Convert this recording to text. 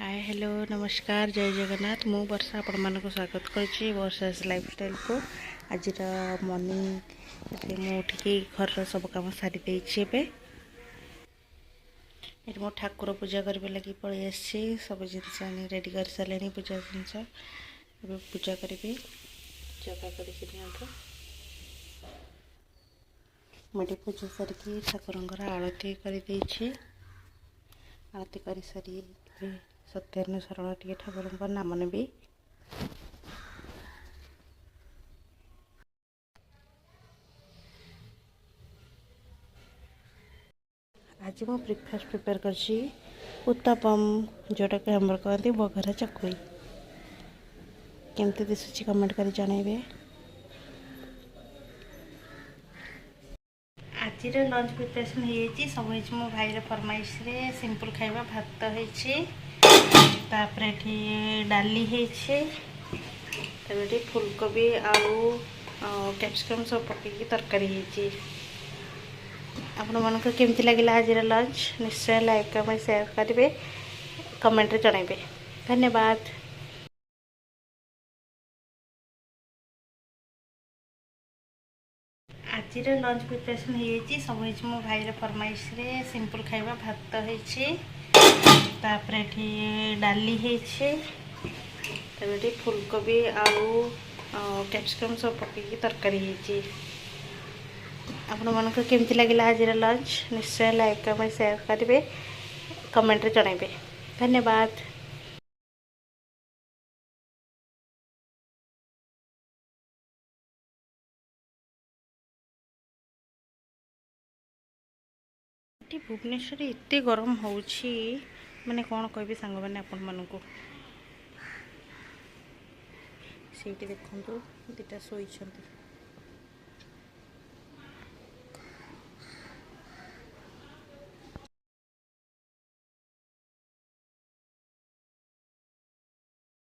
Hi hello नमस्कार जय जगन्नाथ मु वर्षा आपण मानक स्वागत करुच्ची वर्षास लाइफस्टाइल को आज मॉर्निंग मु उठिकी घर सब कम सारी देछि बे ये मो ठाकुर पूजा करबे लगी पळै आछि सब जिनिस आनी रेडी कर सालेनी पूजा जिनिस अब पूजा करिवे जगा करिके नियंतो मडी पूजा सारिकी ठाकुरंकर आरती करि देछि आरती करी सारी सत्यानुसरण टे ठाकुर नाम नेबी आज मु ब्रेकफास्ट प्रिपेयर करछि उत्तपम जोटा के हमर कहते बघरा चकुई केमती दिसुछि कमेंट करी जणाइबे। आज लंच प्रिपरेशन हो सब मो भाई फरमाइश रे सिंपल खाइबा भात होइछि तापर डाली होइछि तापर फूलकोबी आलू कैप्सिकम सब पकईकी तरकारी होइछि। आपण मानक केमती लगिला आज लंच निश्चय लाइक कमेंट शेयर करेंगे कमेंट रे जणाइबे। धन्यवाद। आज लंच प्रिपरेशन हो सब मो भाई फरमाइश रे सिंपल खाइबा भात होइछि तापर डाली होइछि तापर फूलकोबी आलू कैप्सिकम सब पकईकी तरकारी होइछि। आपण मानक केमती लगिला आज लंच निश्चय लाइक कमेंट शेयर करेंगे कमेंट रे जणाइबे। धन्यवाद। भुवनेश्वर एत गरम होउछि माने कौन कहबी सांग मैंने आपण मानक से देखु दुटा शोइछंती